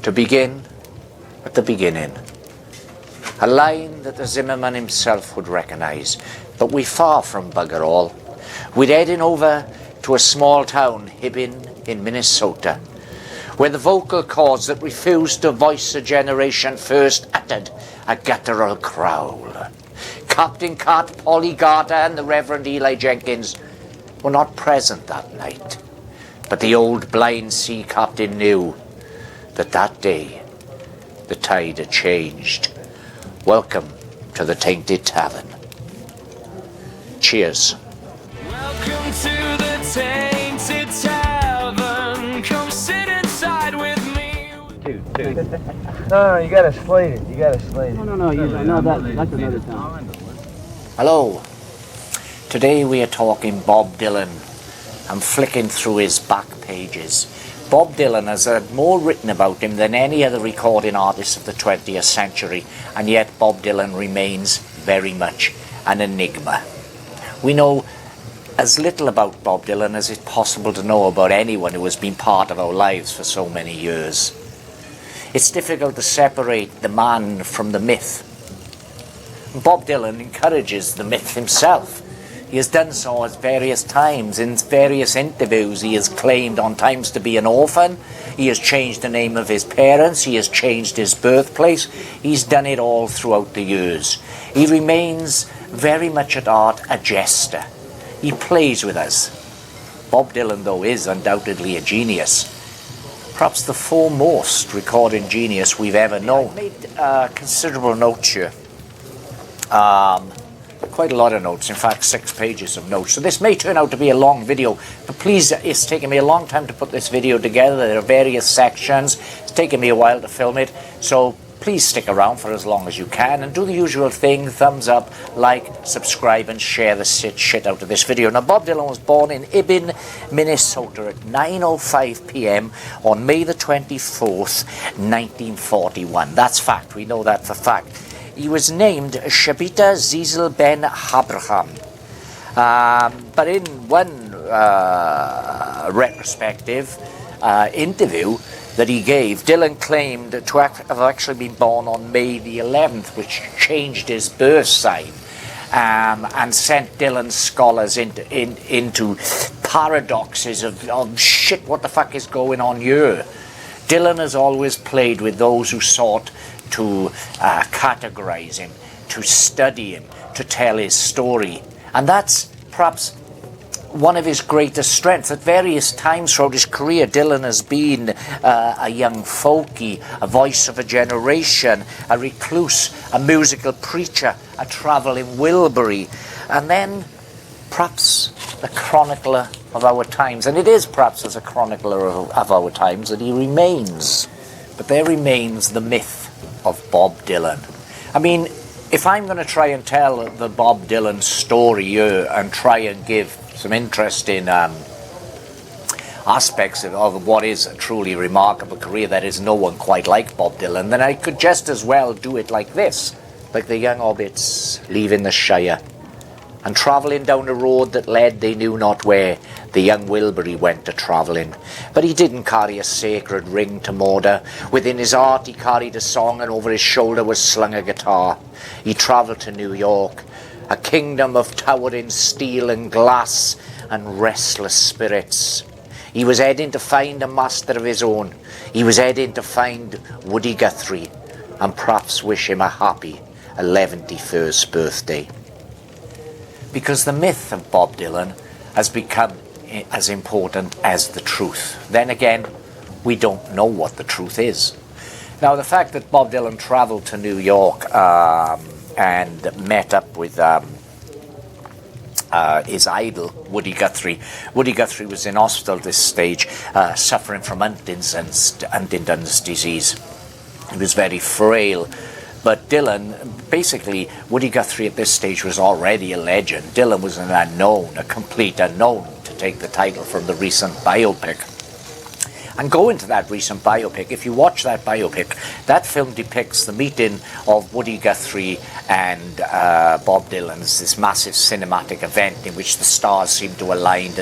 To begin at the beginning. A line that the Zimmerman himself would recognise, but we're far from bugger all. We're heading over to a small town, Hibbing, in Minnesota, where the vocal cords that refused to voice a generation first uttered a guttural growl. Captain Cat, Polly Garter and the Reverend Eli Jenkins were not present that night, but the old blind sea captain knew that day the tide had changed. Welcome to the Tainted Tavern. Cheers. Welcome to the Tainted Tavern. Come sit inside with me. Dude. No, you gotta slate it. No, that's another time. Hello. Today we are talking Bob Dylan. I'm flicking through his back pages. Bob Dylan has had more written about him than any other recording artist of the 20th century, and yet Bob Dylan remains very much an enigma. We know as little about Bob Dylan as it's possible to know about anyone who has been part of our lives for so many years. It's difficult to separate the man from the myth. Bob Dylan encourages the myth himself. He has done so at various times. In various interviews, he has claimed on times to be an orphan. He has changed the name of his parents. He has changed his birthplace. He's done it all throughout the years. He remains very much at heart a jester. He plays with us. Bob Dylan, though, is undoubtedly a genius. Perhaps the foremost recording genius we've ever known. I made considerable notes here. Quite a lot of notes, in fact 6 pages of notes. So this may turn out to be a long video, but please, it's taken me a long time to put this video together. There are various sections. It's taken me a while to film it, so please stick around for as long as you can and do the usual thing: thumbs up, like, subscribe and share the shit out of this video. Now, Bob Dylan was born in Hibbing, Minnesota at 9:05 p.m. on May the 24th, 1941. That's fact. We know that for fact. He was named Shabita Zizel Ben Abraham. But in one retrospective interview that he gave, Dylan claimed to have actually been born on May the 11th, which changed his birth sign and sent Dylan's scholars into paradoxes of shit, what the fuck is going on here? Dylan has always played with those who sought to categorize him, to study him, to tell his story. And that's perhaps one of his greatest strengths. At various times throughout his career, Dylan has been a young folkie, a voice of a generation, a recluse, a musical preacher, a travelling Wilbury, and then perhaps the chronicler of our times. And it is perhaps as a chronicler of our times that he remains. But there remains the myth of Bob Dylan. I mean, if I'm going to try and tell the Bob Dylan story here and try and give some interesting aspects of what is a truly remarkable career, that is no one quite like Bob Dylan, then I could just as well do it like this, like the young hobbits leaving the Shire and travelling down a road that led they knew not where. The young Wilbury went a-travelling, but he didn't carry a sacred ring to Mordor. Within his heart he carried a song, and over his shoulder was slung a guitar. He travelled to New York, a kingdom of towering steel and glass and restless spirits. He was heading to find a master of his own. He was heading to find Woody Guthrie and perhaps wish him a happy 11th birthday. Because the myth of Bob Dylan has become as important as the truth. Then again, we don't know what the truth is. Now, the fact that Bob Dylan travelled to New York and met up with his idol, Woody Guthrie. Woody Guthrie was in hospital at this stage, suffering from Huntington's disease. He was very frail. But Dylan, basically, Woody Guthrie at this stage was already a legend. Dylan was an unknown, a complete unknown, to take the title from the recent biopic. And go into that recent biopic. If you watch that biopic, that film depicts the meeting of Woody Guthrie and Bob Dylan as this massive cinematic event in which the stars seemed to align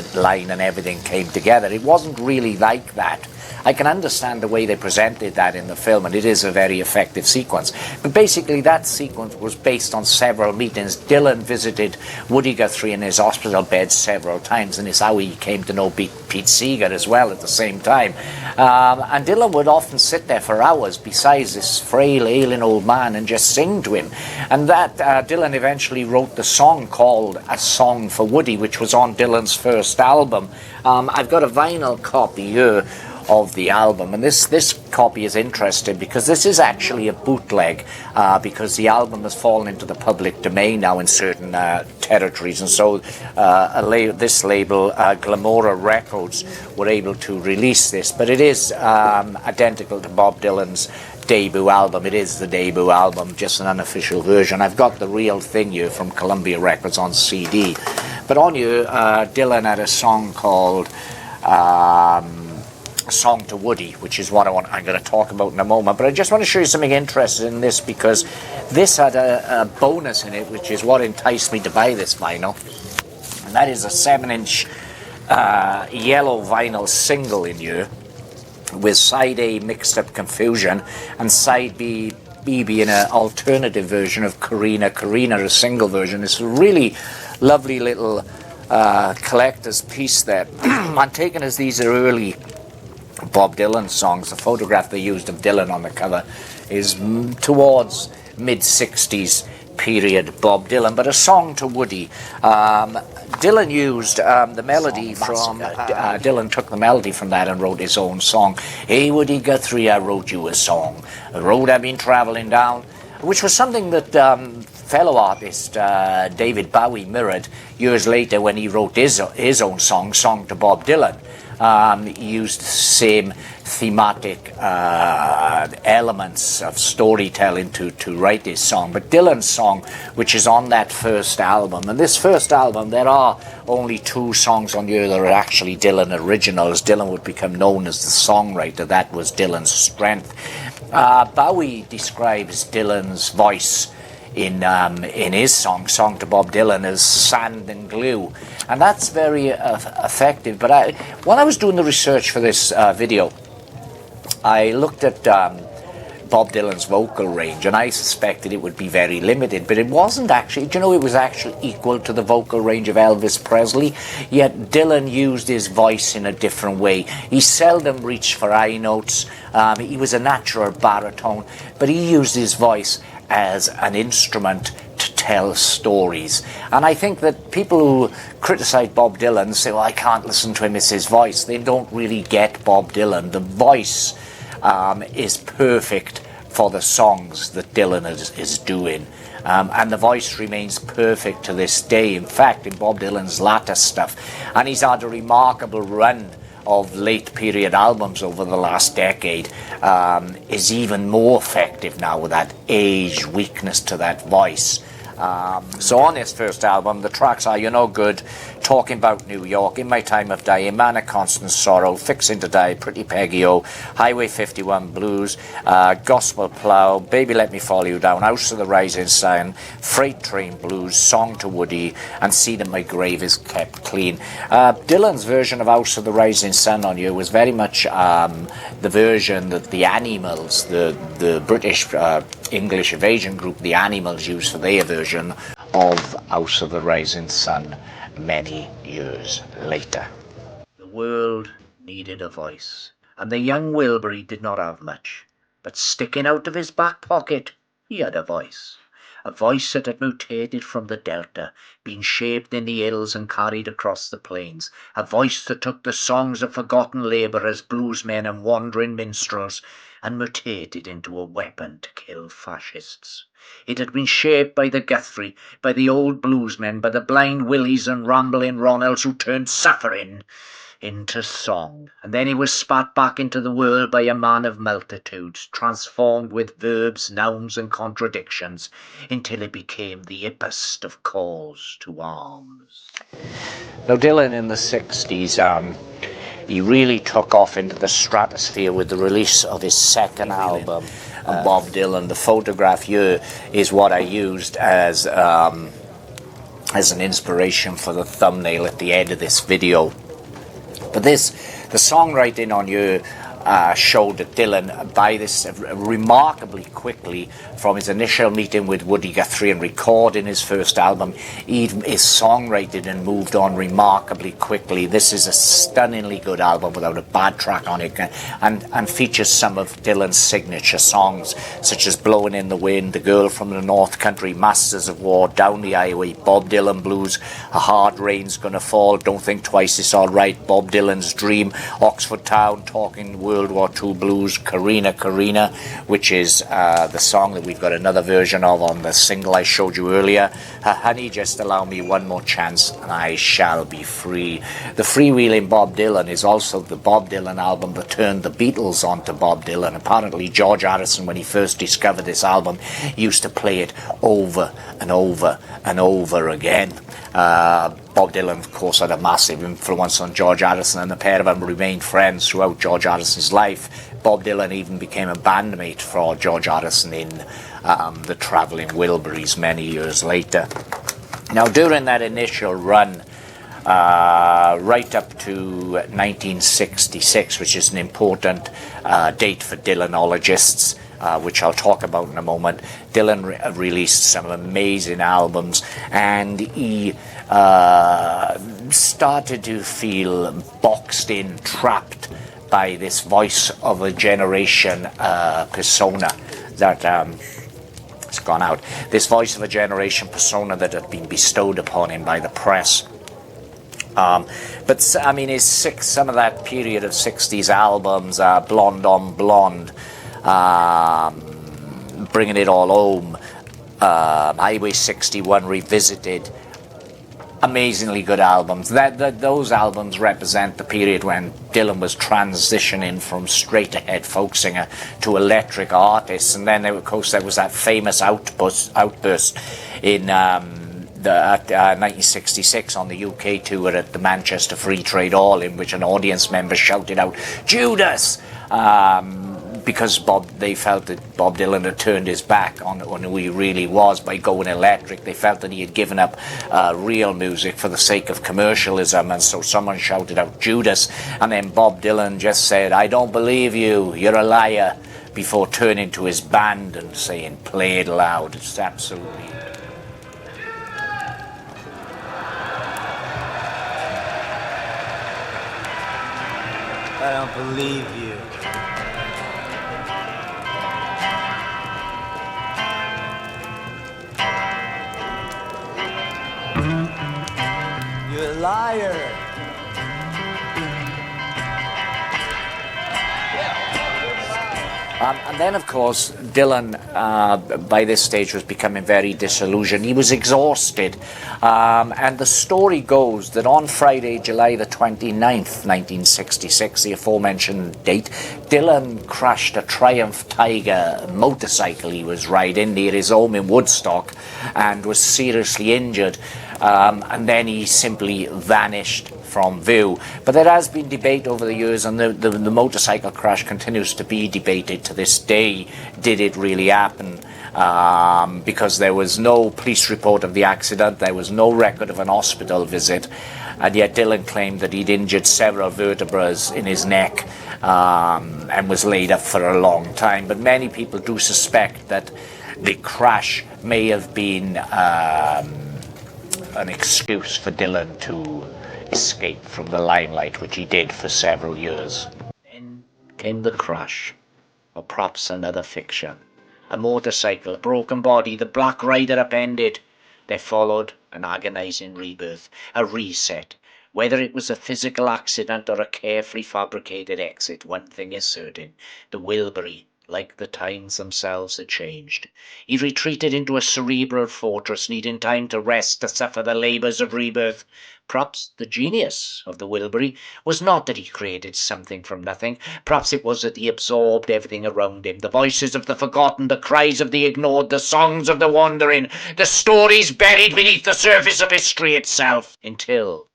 and everything came together. It wasn't really like that. I can understand the way they presented that in the film, and it is a very effective sequence. But basically that sequence was based on several meetings. Dylan visited Woody Guthrie in his hospital bed several times, and it's how he came to know Pete Seeger as well at the same time. And Dylan would often sit there for hours beside this frail, ailing old man and just sing to him. And that Dylan eventually wrote the song called A Song for Woody, which was on Dylan's first album. I've got a vinyl copy here of the album, and this copy is interesting because this is actually a bootleg, because the album has fallen into the public domain now in certain territories, and so this label, Glamora Records, were able to release this, but it is identical to Bob Dylan's debut album. It is the debut album, just an unofficial version. I've got the real thing here from Columbia Records on CD, but on here Dylan had a song called A Song to Woody, which is what I'm going to talk about in a moment. But I just want to show you something interesting in this, because this had a bonus in it, which is what enticed me to buy this vinyl, and that is a 7-inch yellow vinyl single in here, with side A Mixed Up Confusion and side B being an alternative version of Karina, a single version. It's a really lovely little collector's piece there. I'm taking as these are early Bob Dylan songs. The photograph they used of Dylan on the cover is towards mid-60s period Bob Dylan, but A Song to Woody. Dylan used the melody from Dylan took the melody from that and wrote his own song. Hey Woody Guthrie, I wrote you a song, a road I've been traveling down, which was something that fellow artist David Bowie mirrored years later when he wrote his own song to Bob Dylan. He used the same thematic elements of storytelling to write his song. But Dylan's song, which is on that first album, and this first album, there are only 2 songs on here that are actually Dylan originals. Dylan would become known as the songwriter. That was Dylan's strength. Bowie describes Dylan's voice in his song to Bob Dylan as sand and glue, and that's very effective. But while I was doing the research for this video, I looked at Bob Dylan's vocal range, and I suspected it would be very limited, but it wasn't actually. Do you know, it was actually equal to the vocal range of Elvis Presley, yet Dylan used his voice in a different way. He seldom reached for high notes. He was a natural baritone, but he used his voice as an instrument to tell stories. And I think that people who criticize Bob Dylan say, well, I can't listen to him, it's his voice. They don't really get Bob Dylan. The voice is perfect for the songs that Dylan is doing. And the voice remains perfect to this day. In fact, in Bob Dylan's latter stuff, and he's had a remarkable run of late period albums over the last decade, is even more effective now with that age weakness to that voice. So on this first album, the tracks are You Know Good, Talking About New York, In My Time of Dying, Man of Constant Sorrow, Fixing to Die, Pretty Peggy-O, Highway 51 Blues, Gospel Plow, Baby Let Me Follow You Down, House of the Rising Sun, Freight Train Blues, Song to Woody, and See That My Grave Is Kept Clean. Dylan's version of House of the Rising Sun on you was very much the version that the Animals, the British English evasion group, the Animals, used for their version of House of the Rising Sun many years later. The world needed a voice, and the young Wilbury did not have much, but sticking out of his back pocket, he had a voice that had mutated from the Delta, been shaped in the hills and carried across the plains, a voice that took the songs of forgotten labourers, bluesmen and wandering minstrels, and mutated into a weapon to kill fascists. It had been shaped by the Guthrie, by the old bluesmen, by the blind Willies and rambling Ronalds who turned suffering into song. And then he was spat back into the world by a man of multitudes, transformed with verbs, nouns and contradictions, until it became the hippest of calls to arms. Now Dylan in the 60s, he really took off into the stratosphere with the release of his second album, Bob Dylan. The photograph here is what I used as an inspiration for the thumbnail at the end of this video. But the songwriting on you showed that Dylan, by this remarkably quickly, from his initial meeting with Woody Guthrie and recording his first album, he is songwriting and moved on remarkably quickly. This is a stunningly good album without a bad track on it, and features some of Dylan's signature songs, such as Blowing in the Wind, The Girl from the North Country, Masters of War, Down the Highway, Bob Dylan Blues, A Hard Rain's Gonna Fall, Don't Think Twice, It's Alright, Bob Dylan's Dream, Oxford Town, Talking World War II Blues, Karina Karina, which is the song that we've got another version of on the single I showed you earlier. Honey, Just Allow Me One More Chance and I Shall Be Free. The Freewheeling Bob Dylan is also the Bob Dylan album that turned the Beatles onto Bob Dylan. Apparently George Harrison, when he first discovered this album, used to play it over and over and over again. Bob Dylan, of course, had a massive influence on George Harrison, and the pair of them remained friends throughout George Harrison's life. Bob Dylan even became a bandmate for George Harrison in the Travelling Wilburys many years later. Now, during that initial run, right up to 1966, which is an important date for Dylanologists, which I'll talk about in a moment, Dylan released some amazing albums, and he started to feel boxed in, trapped by this voice of a generation persona that has gone out. This voice of a generation persona that had been bestowed upon him by the press. But I mean, some of that period of 60s albums, Blonde on Blonde, Bringing It All Home, Highway 61 Revisited, amazingly good albums. Those albums represent the period when Dylan was transitioning from straight ahead folk singer to electric artist, and then of course there was that famous outburst in 1966 on the UK tour at the Manchester Free Trade Hall, in which an audience member shouted out "Judas!" Because they felt that Bob Dylan had turned his back on who he really was by going electric. They felt that he had given up real music for the sake of commercialism, and so someone shouted out "Judas!" and then Bob Dylan just said, "I don't believe you, you're a liar," before turning to his band and saying, "Play it loud." It's absolutely... I don't believe you. You're a liar. And then, of course, Dylan, by this stage, was becoming very disillusioned. He was exhausted. And the story goes that on Friday, July the 29th, 1966, the aforementioned date, Dylan crashed a Triumph Tiger motorcycle he was riding near his home in Woodstock and was seriously injured. And then he simply vanished from view. But there has been debate over the years, and the motorcycle crash continues to be debated to this day. Did it really happen? Because there was no police report of the accident, there was no record of an hospital visit, and yet Dylan claimed that he'd injured several vertebrae in his neck and was laid up for a long time. But many people do suspect that the crash may have been an excuse for Dylan to escape from the limelight, which he did for several years. Then came the crash, or perhaps another fiction. A motorcycle, a broken body, the Black Rider upended. There followed an agonizing rebirth, a reset. Whether it was a physical accident or a carefully fabricated exit, one thing is certain: the Wilbury, like the times themselves, had changed. He retreated into a cerebral fortress, needing time to rest, to suffer the labours of rebirth. Perhaps the genius of the Wilbury was not that he created something from nothing. Perhaps it was that he absorbed everything around him: the voices of the forgotten, the cries of the ignored, the songs of the wandering, the stories buried beneath the surface of history itself, until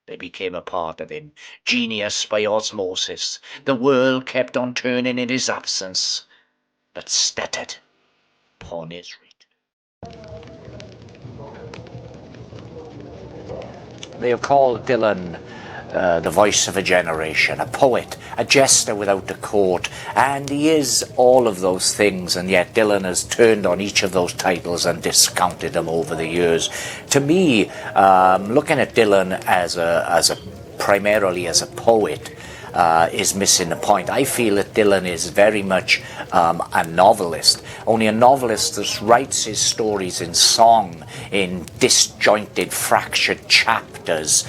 they became a part of him. Genius by osmosis. The world kept on turning in his absence, but stuttered upon his return. They have called Dylan the voice of a generation, a poet, a jester without a court, and he is all of those things, and yet Dylan has turned on each of those titles and discounted them over the years. To me, looking at Dylan primarily as a poet, is missing the point. I feel that Dylan is very much a novelist, only a novelist that writes his stories in song, in disjointed, fractured chapters,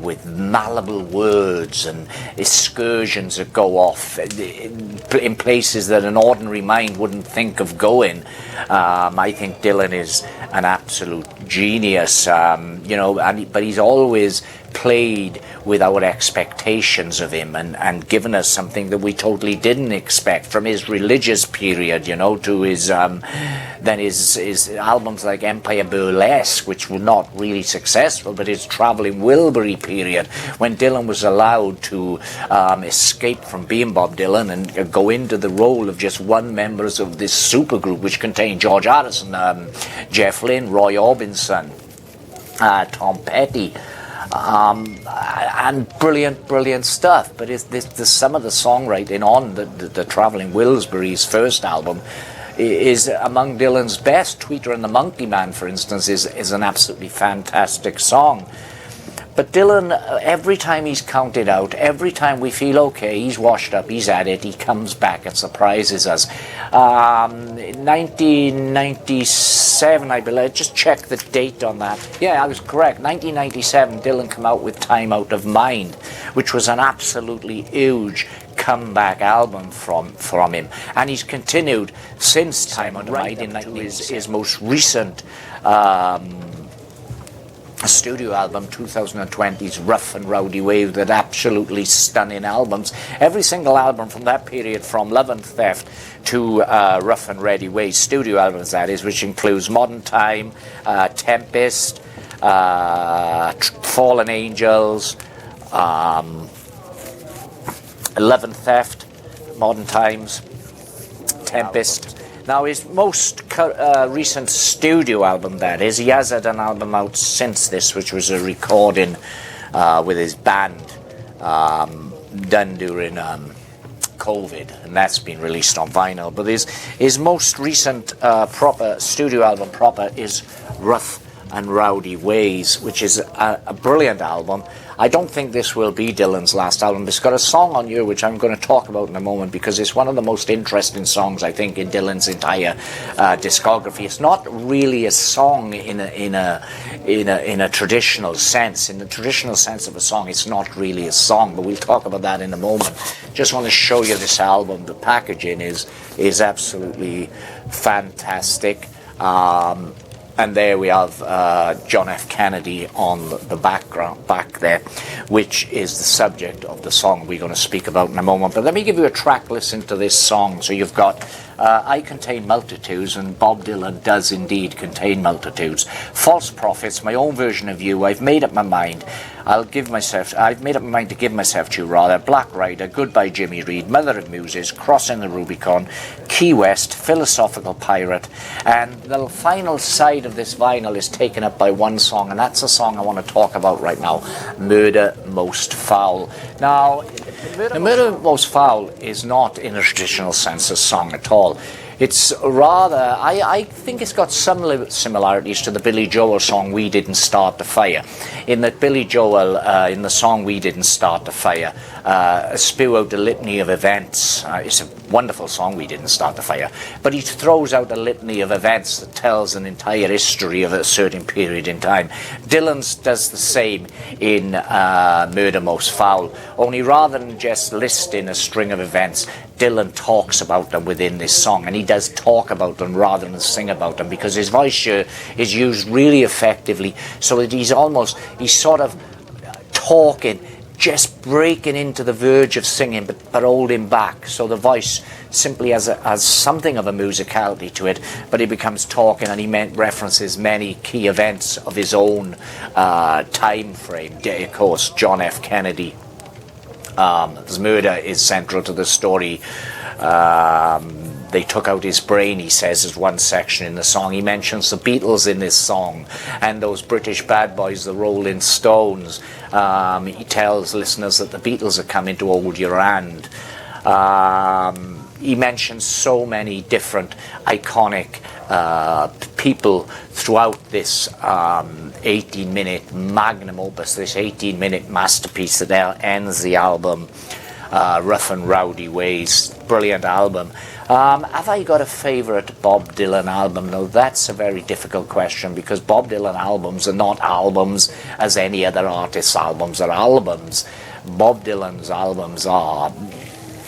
with malleable words and excursions that go off in places that an ordinary mind wouldn't think of going. I think Dylan is an absolute genius, but he's always played with our expectations of him and given us something that we totally didn't expect, from his religious period, to his his albums like Empire Burlesque, which were not really successful, but his Travelling Wilbury period, when Dylan was allowed to escape from being Bob Dylan and go into the role of just one member of this supergroup, which contained George Harrison, Jeff Lynne, Roy Orbison, Tom Petty, and brilliant stuff. But some of the songwriting on the Travelling Wilbury's first album is among Dylan's best. Tweeter and the Monkey Man, for instance, is an absolutely fantastic song. But Dylan, every time he's counted out, every time we feel okay, he's washed up, he's at it, he comes back and surprises us. In 1997, I believe, just check the date on that. Yeah, I was correct. 1997, Dylan came out with Time Out of Mind, which was an absolutely huge comeback album from him. And he's continued since Time Out of Mind into his most recent studio album, 2020's Rough and Rowdy Way, with absolutely stunning albums. Every single album from that period, from Love and Theft to Rough and Ready Way, studio albums that is, which includes Modern Time, Tempest, Fallen Angels, Love and Theft, Modern Times, Tempest. Now, his most recent studio album, that is, he has had an album out since this, which was a recording with his band done during COVID, and that's been released on vinyl. But his most recent proper studio album is Rough and Rowdy Ways, which is a brilliant album. I don't think this will be Dylan's last album. It's got a song on here which I'm going to talk about in a moment, because it's one of the most interesting songs, I think, in Dylan's entire discography. It's not really a song in a traditional sense. In the traditional sense of a song, it's not really a song, but we'll talk about that in a moment. Just want to show you this album. The packaging is absolutely fantastic. And there we have John F. Kennedy on the background back there, which is the subject of the song we're going to speak about in a moment. But let me give you a track listen to this song. So you've got I Contain Multitudes, and Bob Dylan does indeed contain multitudes. False Prophets, My Own Version of You, I've Made Up My Mind, I've made up my mind to give myself to you, rather. Black Rider, Goodbye Jimmy Reed, Mother of Muses, Crossing the Rubicon, Key West, Philosophical Pirate, and the final side of this vinyl is taken up by one song, and that's a song I want to talk about right now, Murder Most Foul. Now, the Murder Most Foul is not in a traditional sense a song at all. It's rather, I think it's got some similarities to the Billy Joel song We Didn't Start the Fire, in that Billy Joel, in the song We Didn't Start the Fire, spew out a litany of events. It's a wonderful song, We Didn't Start the Fire, but he throws out a litany of events that tells an entire history of a certain period in time. Dylan's does the same in Murder Most Foul, only rather than just listing a string of events, Dylan talks about them within this song, and he does talk about them rather than sing about them, because his voice is used really effectively, so that he's sort of talking, just breaking into the verge of singing, but holding back, so the voice simply has something of a musicality to it, but he becomes talking, and he references many key events of his own time frame. Of course, John F. Kennedy. His murder is central to the story. They took out his brain, he says, is one section in the song. He mentions the Beatles in this song and those British bad boys, the Rolling Stones. He tells listeners that the Beatles are coming to hold your hand. He mentions so many different iconic people throughout this 18-minute magnum opus, this 18-minute masterpiece that ends the album, Rough and Rowdy Ways. Brilliant album. Have I got a favourite Bob Dylan album? No, that's a very difficult question, because Bob Dylan albums are not albums as any other artist's albums are albums. Bob Dylan's albums are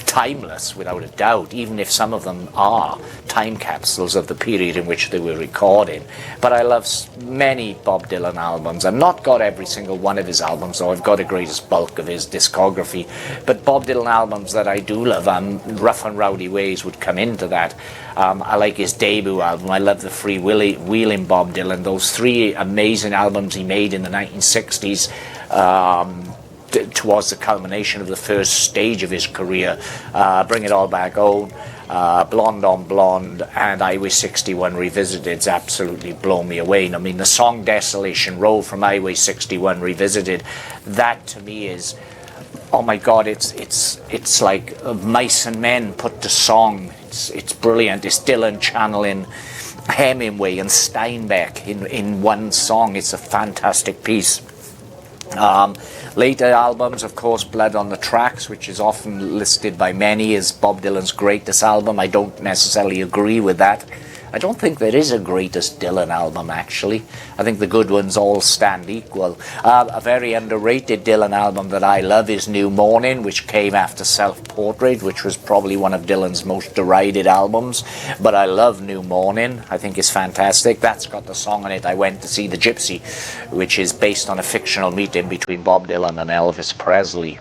timeless, without a doubt, even if some of them are time capsules of the period in which they were recorded. But I love many Bob Dylan albums. I've not got every single one of his albums, so I've got the greatest bulk of his discography. But Bob Dylan albums that I do love, Rough and Rowdy Ways would come into that. I like his debut album. I love the Free Wheeling Bob Dylan. Those three amazing albums he made in the 1960s. Towards the culmination of the first stage of his career, Bring It All Back Home, Blonde on Blonde, and Highway 61 Revisited absolutely blown me away. And I mean, the song Desolation Road from Highway 61 Revisited, that to me is, oh my God, it's like Mice and Men put to song. It's brilliant. It's Dylan channeling Hemingway and Steinbeck in one song. It's a fantastic piece. Later albums, of course, Blood on the Tracks, which is often listed by many as Bob Dylan's greatest album. I don't necessarily agree with that. I don't think there is a greatest Dylan album, actually. I think the good ones all stand equal. A very underrated Dylan album that I love is New Morning, which came after Self-Portrait, which was probably one of Dylan's most derided albums. But I love New Morning. I think it's fantastic. That's got the song on it, I Went to See the Gypsy, which is based on a fictional meeting between Bob Dylan and Elvis Presley.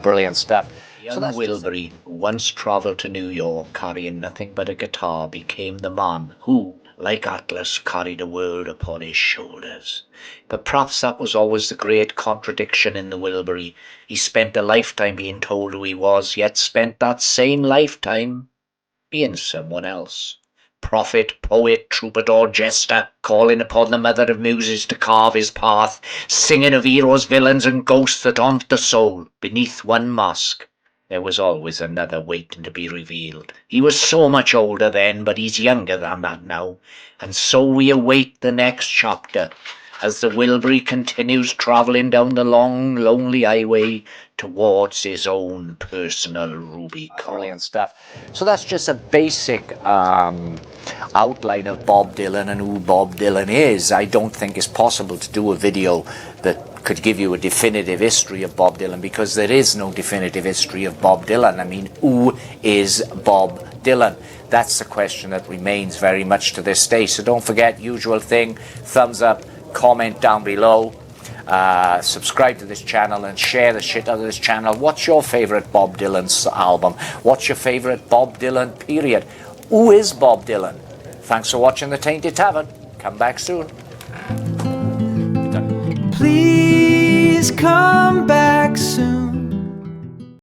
Brilliant stuff. Young Wilbury, who once travelled to New York carrying nothing but a guitar, became the man who, like Atlas, carried the world upon his shoulders. But perhaps that was always the great contradiction in the Wilbury. He spent a lifetime being told who he was, yet spent that same lifetime being someone else. Prophet, poet, troubadour, jester, calling upon the mother of muses to carve his path, singing of heroes, villains, and ghosts that haunt the soul. Beneath one mask, there was always another waiting to be revealed. He was so much older then, but he's younger than that now. And so we await the next chapter, as the Wilbury continues travelling down the long, lonely highway towards his own personal Rubicon. Brilliant stuff. So that's just a basic outline of Bob Dylan and who Bob Dylan is. I don't think it's possible to do a video that could give you a definitive history of Bob Dylan, because there is no definitive history of Bob Dylan. I mean, who is Bob Dylan? That's the question that remains very much to this day. So don't forget, usual thing, thumbs up, comment down below, subscribe to this channel and share the shit out of this channel. What's your favourite Bob Dylan's album? What's your favourite Bob Dylan period? Who is Bob Dylan? Thanks for watching the Tainted Tavern. Come back soon. Please come back soon.